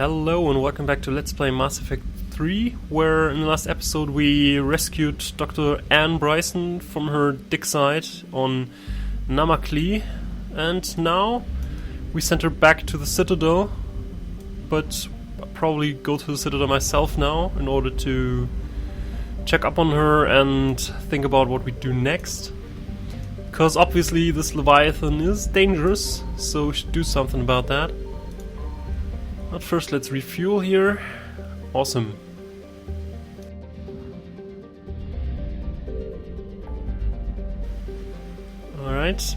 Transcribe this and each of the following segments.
Hello and welcome back to Let's Play Mass Effect 3, where in the last episode we rescued Dr. Anne Bryson from her dig site on Namakli, and now we sent her back to the Citadel, but I'll probably go to the Citadel myself now in order to check up on her and think about what we do next. Because obviously this Leviathan is dangerous, so we should do something about that. But first let's refuel here. Awesome. Alright.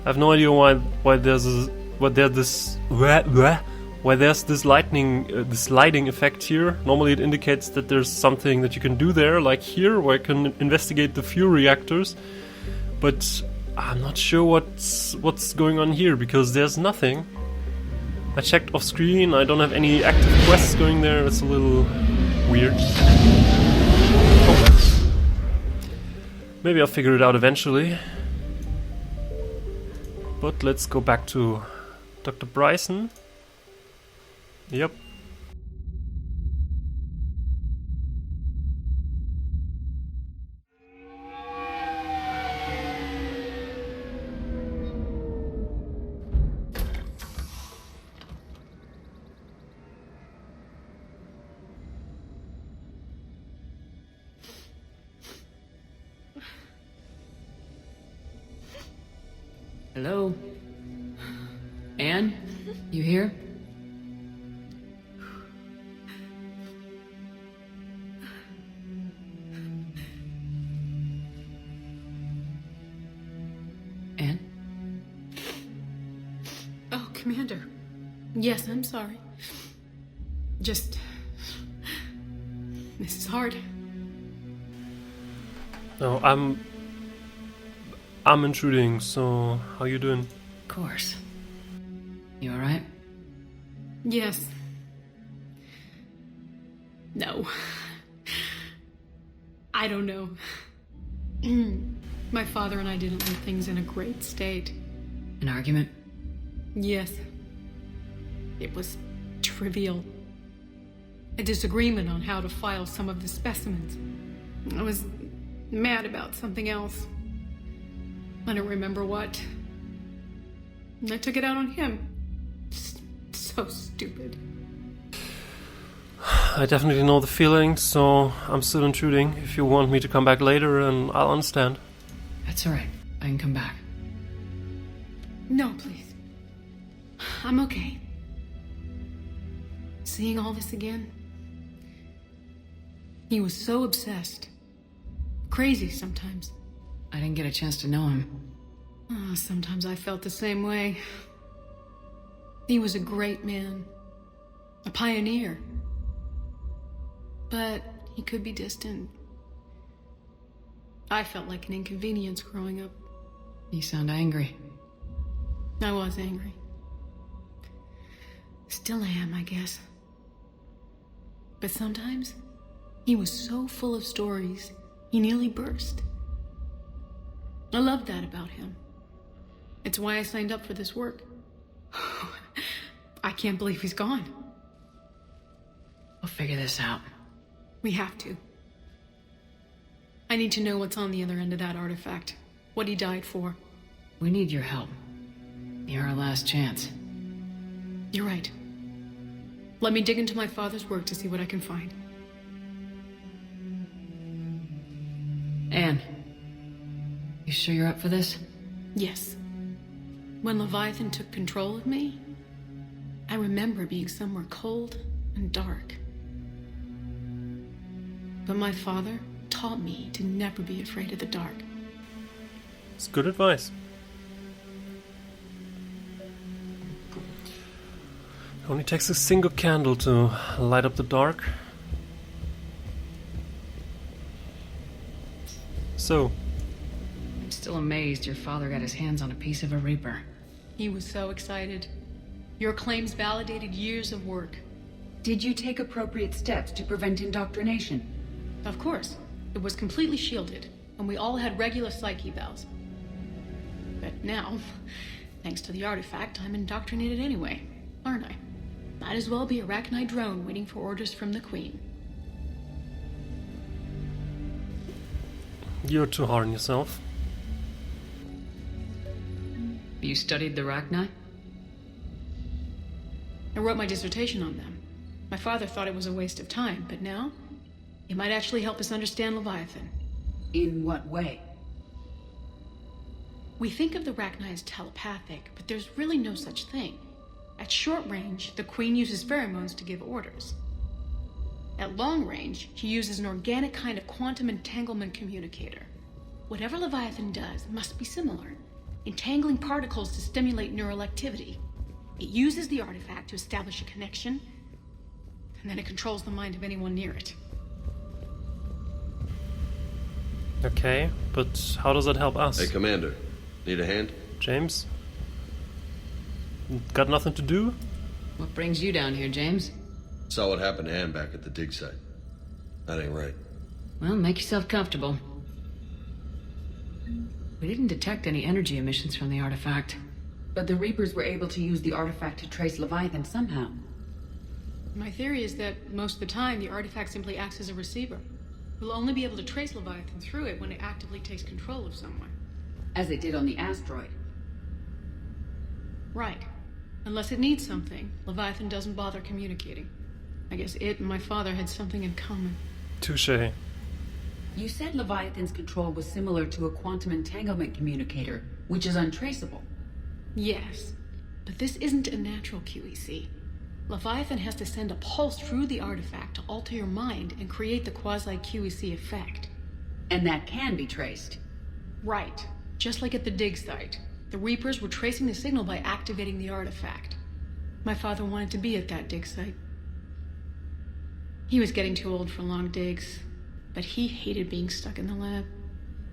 I have no idea why there's this lighting effect here. Normally it indicates that there's something that you can do there, like here, where I can investigate the fuel reactors. But I'm not sure what's going on here, because there's nothing. I checked off screen, I don't have any active quests going there, it's a little weird. Oh. Maybe I'll figure it out eventually. But let's go back to Dr. Bryson. Yep. Hello? Anne? You here? Anne? Oh, Commander. Yes, I'm sorry. Just... this is hard. No, I'm intruding, so how you doing? Of course. You alright? Yes. No. I don't know. My father and I didn't leave things in a great state. An argument? Yes. It was trivial. A disagreement on how to file some of the specimens. I was mad about something else. I don't remember what. I took it out on him. So stupid. I definitely know the feeling, so I'm still intruding. If you want me to come back later, and I'll understand. That's alright. I can come back. No, please. I'm okay. Seeing all this again. He was so obsessed. Crazy sometimes. I didn't get a chance to know him. Oh, sometimes I felt the same way. He was a great man. A pioneer. But he could be distant. I felt like an inconvenience growing up. You sound angry. I was angry. Still am, I guess. But sometimes, he was so full of stories, he nearly burst. I love that about him. It's why I signed up for this work. I can't believe he's gone. We'll figure this out. We have to. I need to know what's on the other end of that artifact. What he died for. We need your help. You're our last chance. You're right. Let me dig into my father's work to see what I can find. Anne. You sure you're up for this? Yes. When Leviathan took control of me, I remember being somewhere cold and dark. But my father taught me to never be afraid of the dark. It's good advice. It only takes a single candle to light up the dark. So, Still amazed your father got his hands on a piece of a Reaper. He was so excited. Your claims validated years of work. Did you take appropriate steps to prevent indoctrination? Of course. It was completely shielded, and we all had regular psych evals. But now, thanks to the artifact, I'm indoctrinated anyway, aren't I? Might as well be a Arachnite drone waiting for orders from the Queen. You're too hard on yourself. You studied the Rachni? I wrote my dissertation on them. My father thought it was a waste of time, but now it might actually help us understand Leviathan. In what way? We think of the Rachni as telepathic, but there's really no such thing. At short range, the Queen uses pheromones to give orders. At long range, she uses an organic kind of quantum entanglement communicator. Whatever Leviathan does must be similar, entangling particles to stimulate neural activity. It uses the artifact to establish a connection, and then it controls the mind of anyone near it. Okay, but how does that help us? Hey, Commander. Need a hand? James? Got nothing to do? What brings you down here, James? Saw what happened to Anne back at the dig site. That ain't right. Well, make yourself comfortable. We didn't detect any energy emissions from the artifact. But the Reapers were able to use the artifact to trace Leviathan somehow. My theory is that most of the time, the artifact simply acts as a receiver. We'll only be able to trace Leviathan through it when it actively takes control of someone. As it did on the asteroid. Right. Unless it needs something, Leviathan doesn't bother communicating. I guess it and my father had something in common. Touché. You said Leviathan's control was similar to a quantum entanglement communicator, which is untraceable. Yes, but this isn't a natural QEC. Leviathan has to send a pulse through the artifact to alter your mind and create the quasi-QEC effect. And that can be traced. Right. Just like at the dig site. The Reapers were tracing the signal by activating the artifact. My father wanted to be at that dig site. He was getting too old for long digs, but he hated being stuck in the lab.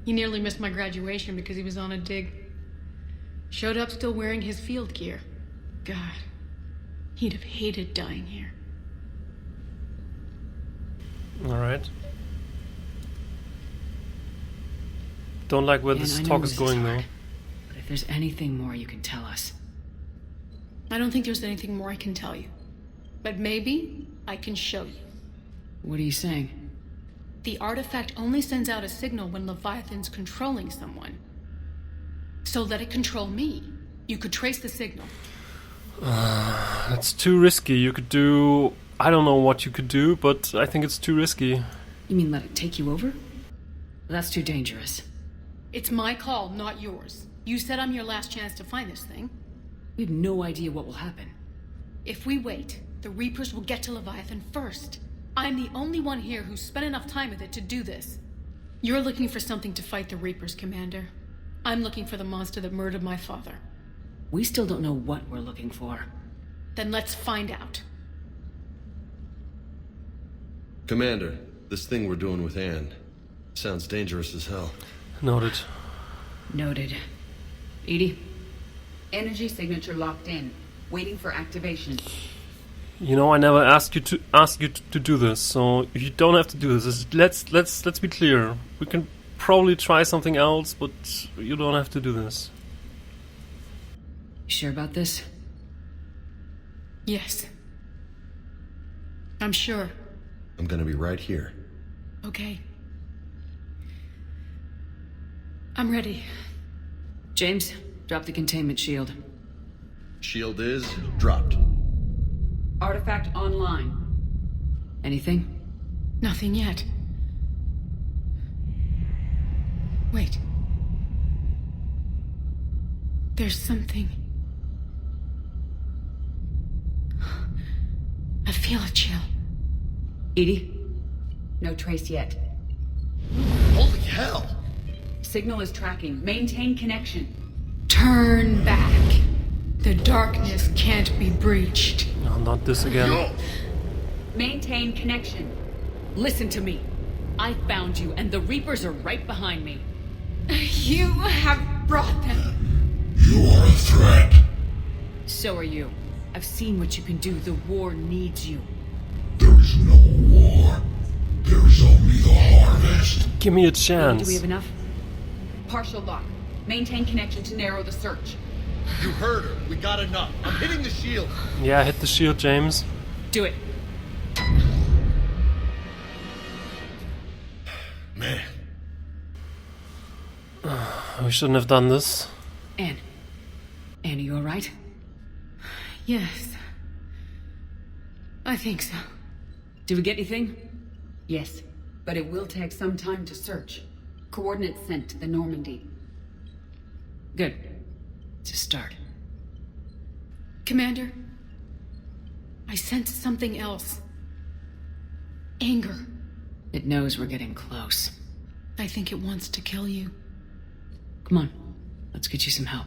He nearly missed my graduation because he was on a dig. Showed up still wearing his field gear. God, he'd have hated dying here. Alright. Don't like where this talk is going, though. But if there's anything more you can tell us. I don't think there's anything more I can tell you. But maybe I can show you. What are you saying? The artifact only sends out a signal when Leviathan's controlling someone. So let it control me. You could trace the signal. That's too risky. You could do... I don't know what you could do, but I think it's too risky. You mean let it take you over? That's too dangerous. It's my call, not yours. You said I'm your last chance to find this thing. We have no idea what will happen. If we wait, the Reapers will get to Leviathan first. I'm the only one here who's spent enough time with it to do this. You're looking for something to fight the Reapers, Commander. I'm looking for the monster that murdered my father. We still don't know what we're looking for. Then let's find out. Commander, this thing we're doing with Anne sounds dangerous as hell. Noted. Noted. Edie? Energy signature locked in, waiting for activation. You know, I never asked you to do this, so you don't have to do this. Let's be clear. We can probably try something else, but you don't have to do this. You sure about this? Yes. I'm sure. I'm gonna be right here. Okay. I'm ready. James, drop the containment shield. Shield is dropped. Artifact online. Anything? Nothing yet. Wait. There's something. I feel a chill. Edie? No trace yet. Holy hell! Signal is tracking. Maintain connection. Turn back. The darkness can't be breached. No, not this again. Maintain connection. Listen to me. I found you, and the Reapers are right behind me. You have brought them. You are a threat. So are you. I've seen what you can do. The war needs you. There is no war. There is only the harvest. Give me a Do chance. we have enough? Partial lock. Maintain connection to narrow the search. You heard her. We got enough. I'm hitting the shield. Yeah, hit the shield, James. Do it. Man. We shouldn't have done this. Anne, are you alright? Yes. I think so. Did we get anything? Yes, but it will take some time to search. Coordinates sent to the Normandy. Good. It's a start. Commander, I sense something else. Anger. It knows we're getting close. I think it wants to kill you. Come on, let's get you some help.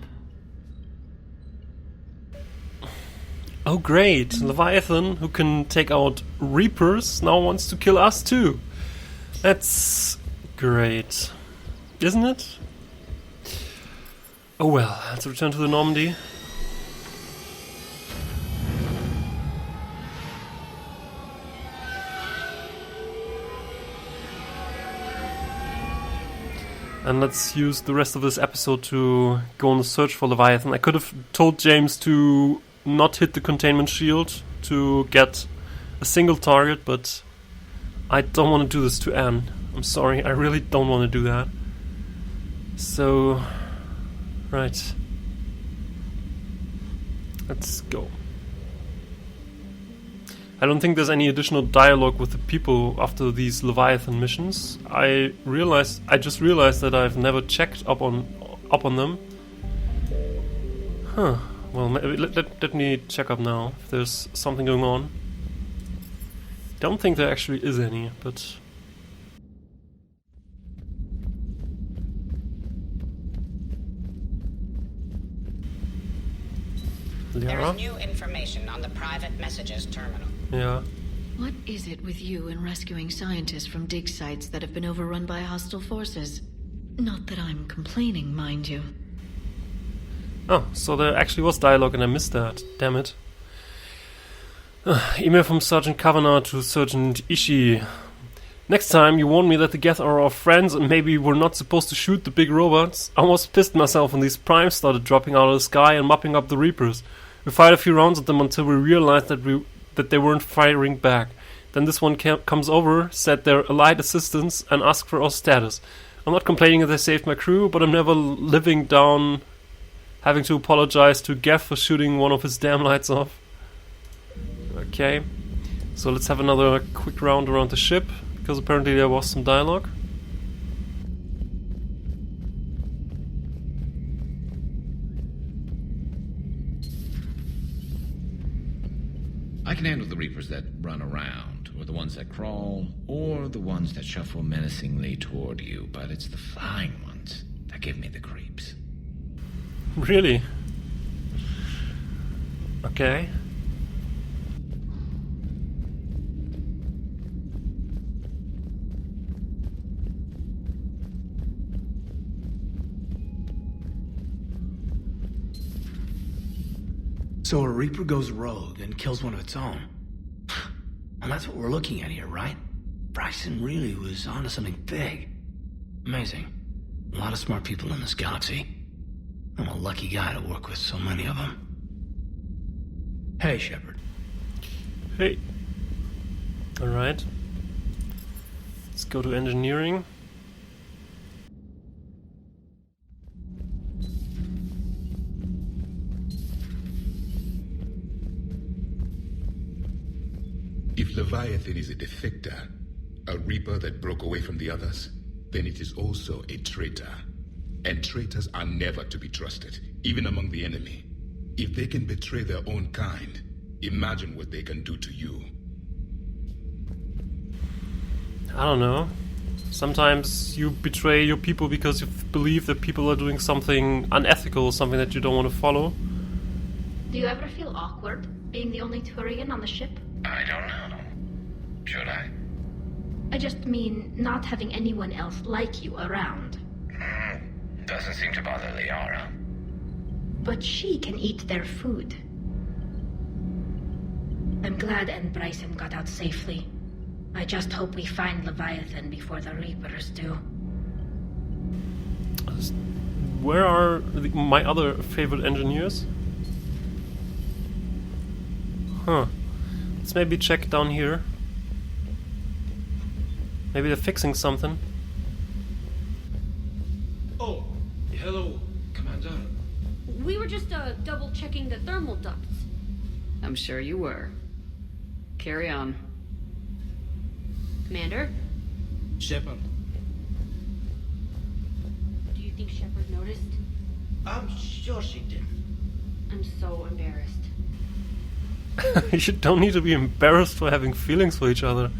Oh great, Leviathan, who can take out Reapers, now wants to kill us too. That's great. Isn't it? Oh well, let's return to the Normandy. And let's use the rest of this episode to go on the search for Leviathan. I could have told James to not hit the containment shield to get a single target, but I don't want to do this to Anne. I'm sorry, I really don't want to do that. So, right. Let's go. I don't think there's any additional dialogue with the people after these Leviathan missions. I just realized that I've never checked up on them. Huh. Well, let me check up now if there's something going on. Don't think there actually is any, but... There Liara? is new information on the private messages terminal. Yeah. What is it with you and rescuing scientists from dig sites that have been overrun by hostile forces? Not that I'm complaining, mind you. Oh, so there actually was dialogue and I missed that. Damn it. Email from Sergeant Kavanagh to Sergeant Ishii. Next time you warned me that the Geth are our friends and maybe we're not supposed to shoot the big robots. I almost pissed myself when these primes started dropping out of the sky and mopping up the Reapers. We fired a few rounds at them until we realized that they weren't firing back. Then this one comes over, said they're allied assistants, and asked for our status. I'm not complaining that they saved my crew, but I'm never living down having to apologize to Geth for shooting one of his damn lights off. Okay, so let's have another quick round around the ship, because apparently there was some dialogue. I can handle the Reapers that run around, or the ones that crawl, or the ones that shuffle menacingly toward you, but it's the flying ones that give me the creeps. Really? Okay. So a Reaper goes rogue and kills one of its own. And that's what we're looking at here, right? Bryson really was onto something big. Amazing. A lot of smart people in this galaxy. I'm a lucky guy to work with so many of them. Hey, Shepard. Hey. Alright. Let's go to engineering. If Leviathan is a defector, a Reaper that broke away from the others, then it is also a traitor. And traitors are never to be trusted, even among the enemy. If they can betray their own kind, imagine what they can do to you. I don't know. Sometimes you betray your people because you believe that people are doing something unethical, something that you don't want to follow. Do you ever feel awkward being the only Turian on the ship? I don't know. Should I? I just mean not having anyone else like you around. Doesn't seem to bother Liara. But she can eat their food. I'm glad Anne and Bryson got out safely. I just hope we find Leviathan before the Reapers do. where are my other favorite engineers? Huh. Let's maybe check down here. Maybe they're fixing something. Oh, hello, Commander. We were just double checking the thermal ducts. I'm sure you were. Carry on. Commander, Shepard. do you think Shepard noticed? I'm sure she did. I'm so embarrassed. You don't need to be embarrassed for having feelings for each other.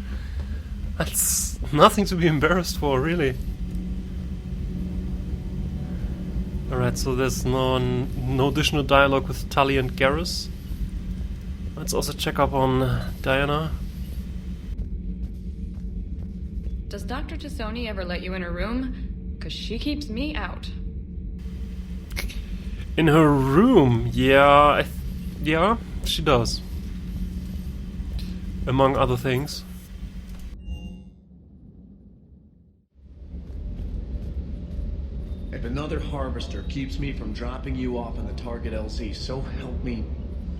That's nothing to be embarrassed for, really. Alright, so there's no additional dialogue with Tully and Garrus. Let's also check up on Diana. Does Dr. Tassoni ever let you in her room? 'Cause she keeps me out. In her room, yeah, yeah, she does. Among other things. If another harvester keeps me from dropping you off in the target LZ, so help me.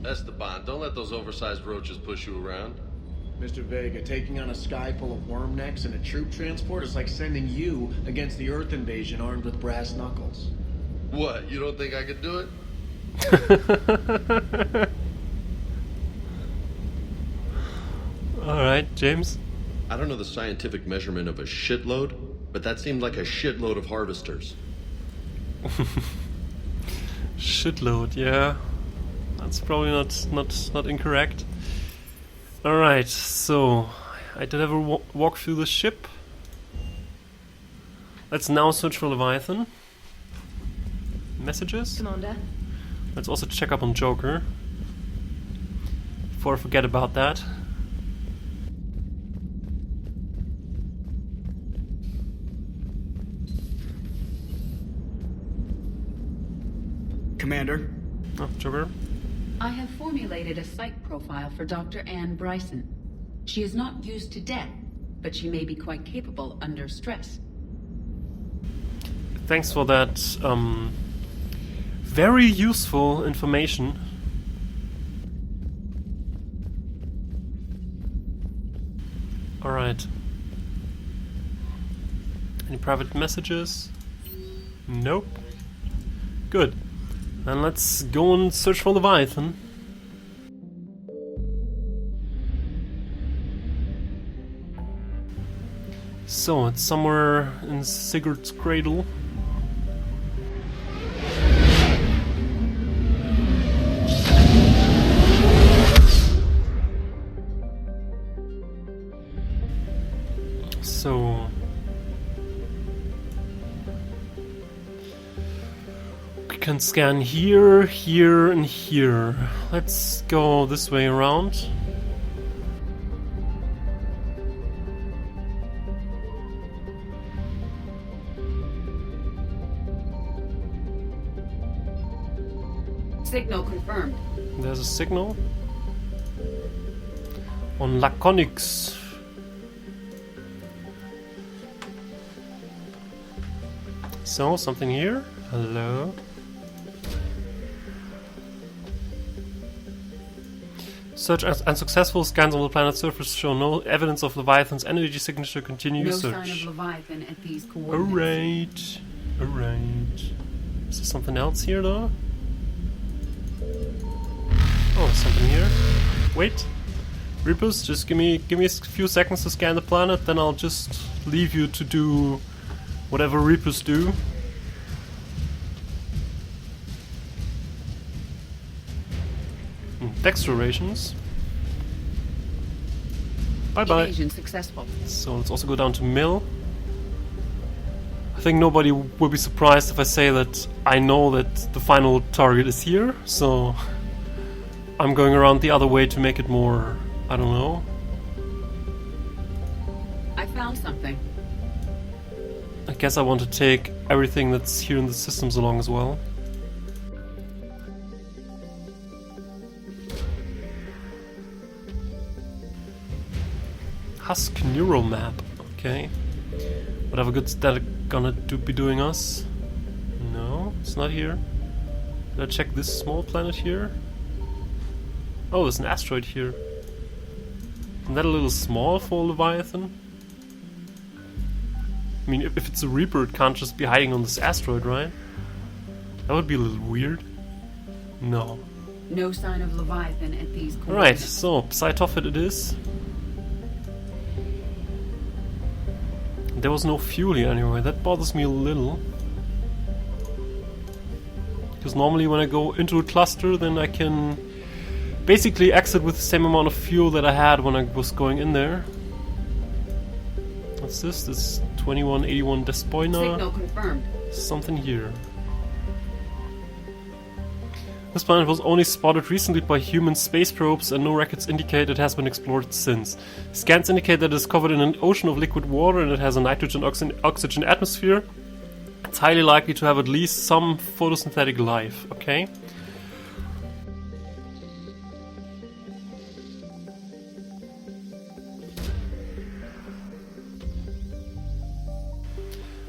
Esteban, don't let those oversized roaches push you around. Mr. Vega, taking on a sky full of worm necks and a troop transport is like sending you against the Earth invasion armed with brass knuckles. What, you don't think I could do it? Alright, James. I don't know the scientific measurement of a shitload, but that seemed like a shitload of harvesters. Shitload, yeah. That's probably not incorrect. Alright, so I did have a walk through the ship. Let's now search for Leviathan. Messages? Commander. Let's also check up on Joker. Before I forget about that. Commander? Oh, Joker. I have formulated a psych profile for Dr. Anne Bryson. She is not used to death, but she may be quite capable under stress. Thanks for that very useful information. Alright. Any private messages? Nope. Good. And let's go and search for Leviathan. So, it's somewhere in Sigurd's cradle. So... we can scan here, here, and here. Let's go this way around. Signal confirmed. There's a signal. On Laconics. So, something here. Hello. Search unsuccessful. Scans on the planet's surface show no evidence of Leviathan's energy signature. Continue No search. sign of Leviathan at these coordinates. Alright. Is there something else here though? Oh, something here. Wait. Reapers, just give me a few seconds to scan the planet, then I'll just leave you to do whatever Reapers do. Dexterations. Bye bye. Evasion successful. So let's also go down to Mill. I think nobody will be surprised if I say that I know that the final target is here, so I'm going around the other way to make it more, I don't know. I found something. I guess I want to take everything that's here in the systems along as well. Husk neural map, okay. Whatever good's that gonna be doing us? No. It's not here. Did I check this small planet here? Oh, there's an asteroid here. Isn't that a little small for Leviathan? I mean, if it's a Reaper, it can't just be hiding on this asteroid, right? That would be a little weird. No. No sign of Leviathan at these coordinates. Alright, so Psytophet it is. There was no fuel here anyway. That bothers me a little. Because normally when I go into a cluster, then I can basically exit with the same amount of fuel that I had when I was going in there. What's this? This 2181 Despoina. Signal confirmed. Something here. This planet was only spotted recently by human space probes and no records indicate it has been explored since. Scans indicate that it is covered in an ocean of liquid water and it has a nitrogen oxygen atmosphere. It's highly likely to have at least some photosynthetic life, okay?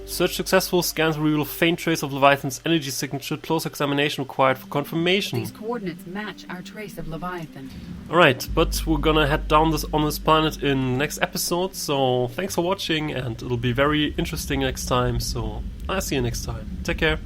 Search successful. Scans reveal faint trace of Leviathan's energy signature. Close examination required for confirmation. These coordinates match our trace of Leviathan. Alright, but we're gonna head down on this planet in next episode, so thanks for watching and it'll be very interesting next time, so I'll see you next time. Take care.